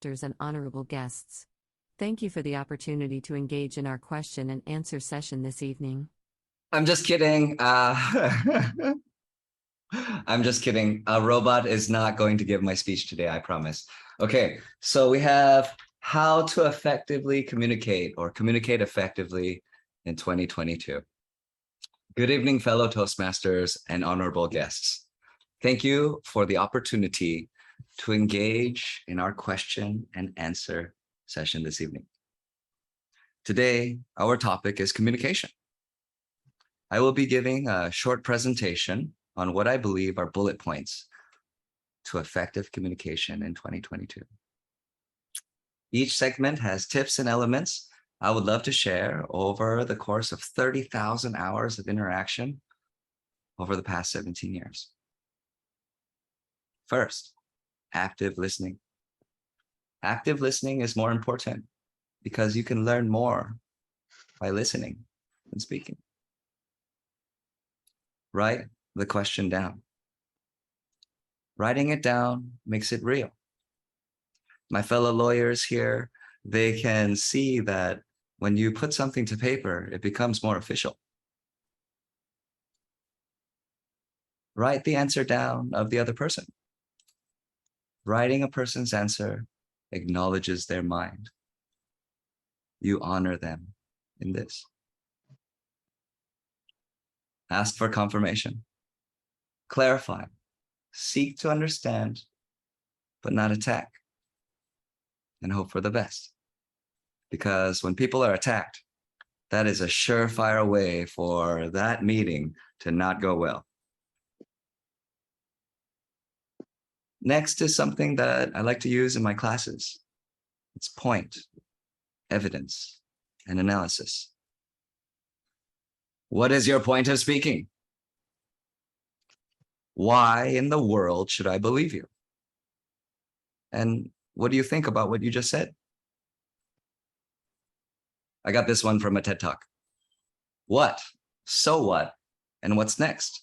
chapters and honorable guests. Thank you for the opportunity to engage in our question and answer session this evening. I'm just kidding. I'm just kidding. A robot is not going to give my speech today, I promise. Okay, so we have how to effectively communicate or communicate effectively in 2022. Good evening, fellow Toastmasters and honorable guests. Thank you for the opportunity to engage in our question and answer session this evening. Today, our topic is communication. I will be giving a short presentation on what I believe are bullet points to effective communication in 2022. Each segment has tips and elements I would love to share over the course of 30,000 hours of interaction over the past 17 years. First, active listening. Active listening is more important because you can learn more by listening than speaking. Write the question down. Writing it down makes it real. My fellow lawyers here, they can see that when you put something to paper, it becomes more official. Write the answer down of the other person. Writing a person's answer acknowledges their mind. You honor them in this. Ask for confirmation. Clarify. Seek to understand, but not attack. And hope for the best. Because when people are attacked, that is a surefire way for that meeting to not go well. Next is something that I like to use in my classes. It's point, evidence, and analysis. What is your point of speaking? Why in the world should I believe you? And what do you think about what you just said? I got this one from a TED Talk. What? So what? And what's next?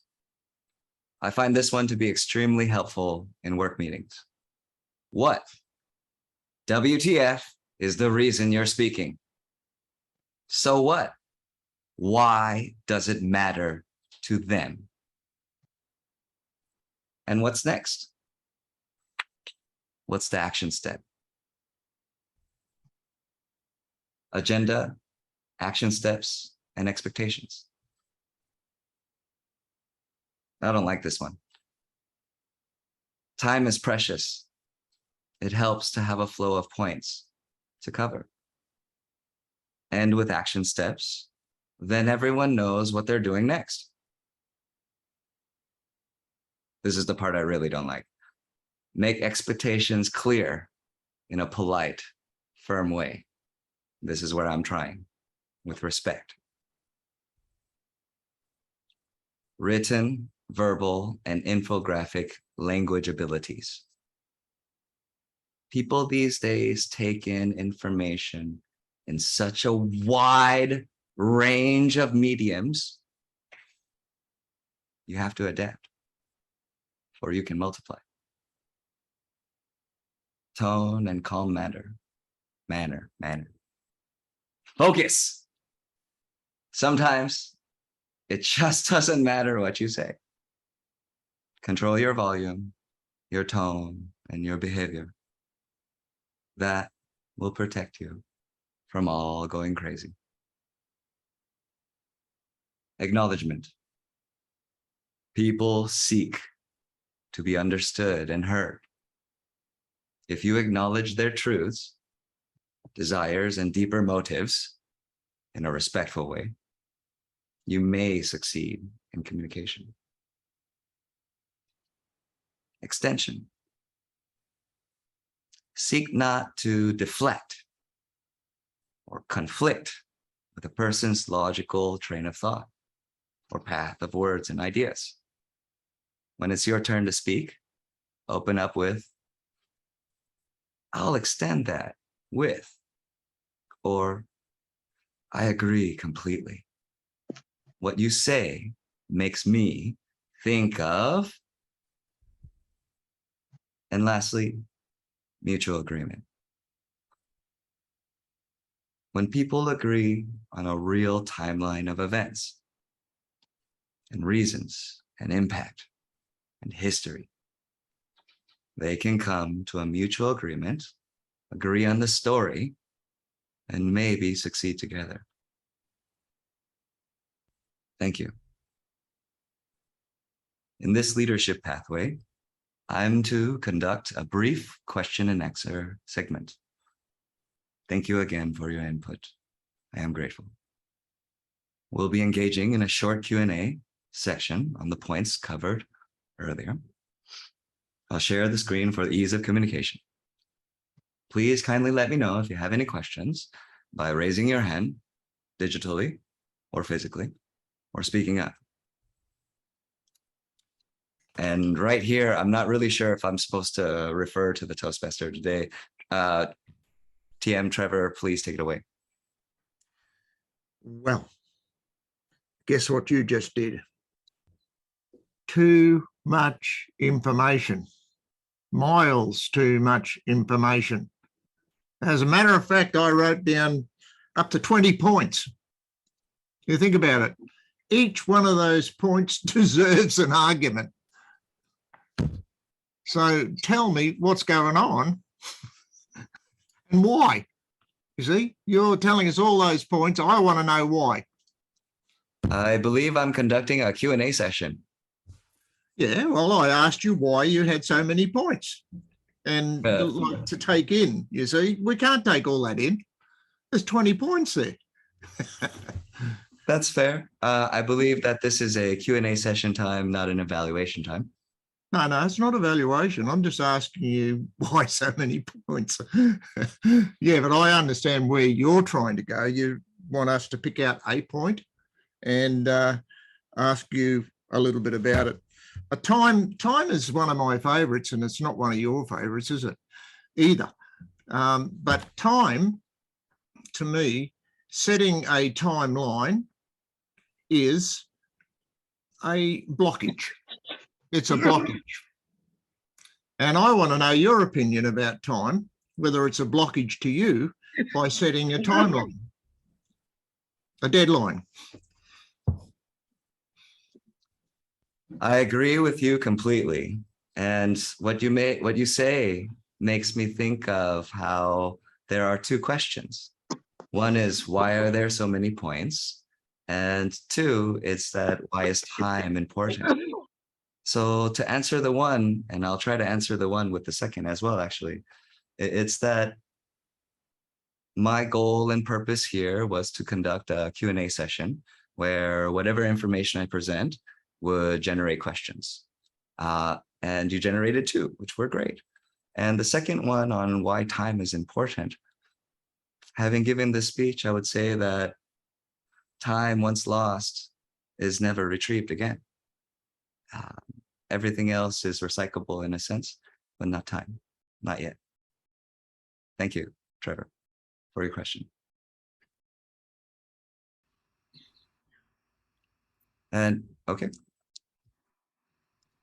I find this one to be extremely helpful in work meetings. What? WTF is the reason you're speaking. So what? Why does it matter to them? And what's next? What's the action step? Agenda, action steps, and expectations. I don't like this one. Time is precious. It helps to have a flow of points to cover. And with action steps, then everyone knows what they're doing next. This is the part I really don't like. Make expectations clear in a polite, firm way. This is where I'm trying, with respect. Written, verbal, and infographic language abilities. People these days take in information in such a wide range of mediums, you have to adapt, or you can multiply. Tone and calm manner. Focus. Sometimes it just doesn't matter what you say. Control your volume, your tone, and your behavior. That will protect you from all going crazy. Acknowledgement. People seek to be understood and heard. If you acknowledge their truths, desires, and deeper motives in a respectful way, you may succeed in communication. Extension. Seek not to deflect or conflict with a person's logical train of thought or path of words and ideas. When it's your turn to speak, open up with, I'll extend that with, or I agree completely. What you say makes me think of, and lastly, mutual agreement. when people agree on a real timeline of events and reasons and impact and history, they can come to a mutual agreement, agree on the story, and maybe succeed together. Thank you. In this leadership pathway, I'm to conduct a brief question and answer segment. Thank you again for your input. I am grateful. We'll be engaging in a short Q&A section on the points covered earlier. I'll share the screen for the ease of communication. Please kindly let me know if you have any questions by raising your hand digitally or physically, or speaking up. And right here, I'm not really sure if I'm supposed to refer to the Toastmaster today. TM Trevor, please take it away. Well, guess what you just did? Too much information. Miles too much information. As a matter of fact, I wrote down up to 20 points. You think about it. Each one of those points deserves an argument. So tell me what's going on and why. You see, you're telling us all those points. I want to know why. I believe I'm conducting a Q&A session. Yeah, well, I asked you why you had so many points and like to take in. You see, we can't take all that in. There's 20 points there. That's fair. I believe that this is a Q&A session time, not an evaluation time. No, it's not evaluation. I'm just asking you why so many points. Yeah, but I understand where you're trying to go. You want us to pick out a point and ask you a little bit about it. Time is one of my favourites, and it's not one of your favourites, is it? Either. But time, to me, setting a timeline is a blockage. It's a blockage. And I want to know your opinion about time, whether it's a blockage to you by setting a timeline, a deadline. I agree with you completely. And what you say makes me think of how there are two questions. One is, why are there so many points? And two, it's that, why is time important? So to answer the one, and I'll try to answer the one with the second as well, actually, it's that my goal and purpose here was to conduct a Q&A session where whatever information I present would generate questions. And you generated two, which were great. And the second one on why time is important. Having given this speech, I would say that time once lost is never retrieved again. Everything else is recyclable in a sense, but not time, not yet. Thank you, Trevor, for your question. And okay.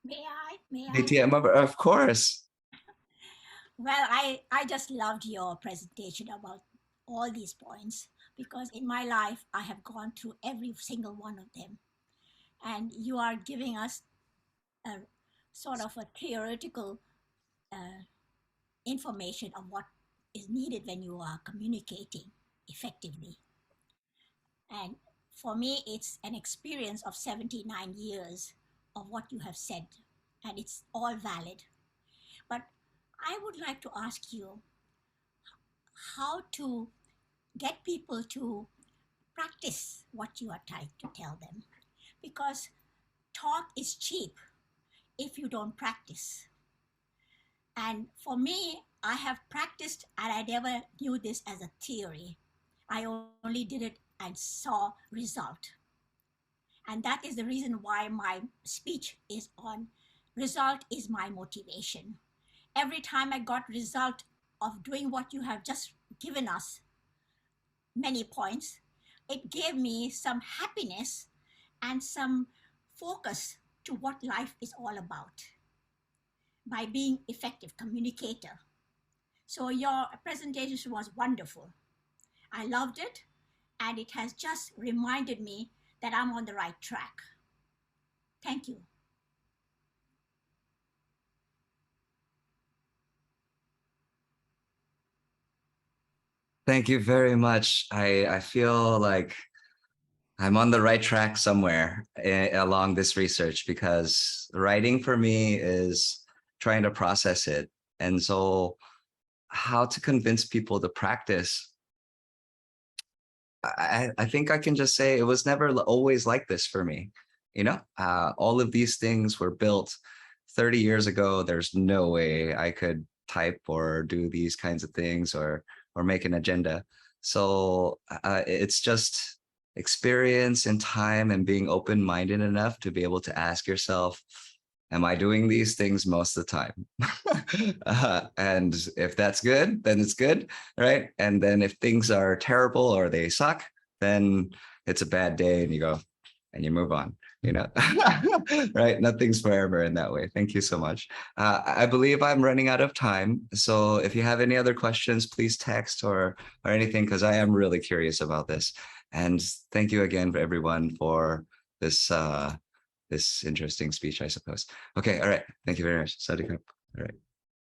May I? ATM, of course. Well, I just loved your presentation about all these points, because in my life, I have gone through every single one of them. And you are giving us a sort of a theoretical information of what is needed when you are communicating effectively. And for me, it's an experience of 79 years of what you have said, and it's all valid. But I would like to ask you how to get people to practice what you are trying to tell them. Because talk is cheap if you don't practice. And for me, I have practiced, and I never knew this as a theory. I only did it and saw result. And that is the reason why my speech is on result is my motivation. Every time I got result of doing what you have just given us, many points, it gave me some happiness and some focus to what life is all about by being effective communicator. So your presentation was wonderful. I loved it, and it has just reminded me that I'm on the right track. Thank you. Thank you very much. I feel like I'm on the right track somewhere along this research, because writing for me is trying to process it. And so how to convince people to practice, I think I can just say it was never always like this for me. All of these things were built 30 years ago. There's no way I could type or do these kinds of things or make an agenda. So it's just experience and time and being open-minded enough to be able to ask yourself, am I doing these things most of the time? And if that's good, then it's good, right? And then if things are terrible or they suck, then it's a bad day and you go and you move on, right? Nothing's forever in that way. Thank you so much. I believe I'm running out of time. So if you have any other questions, please text or anything, because I am really curious about this. And thank you again for everyone for this interesting speech, I suppose. Okay, all right. Thank you very much. Sadhguru. All right.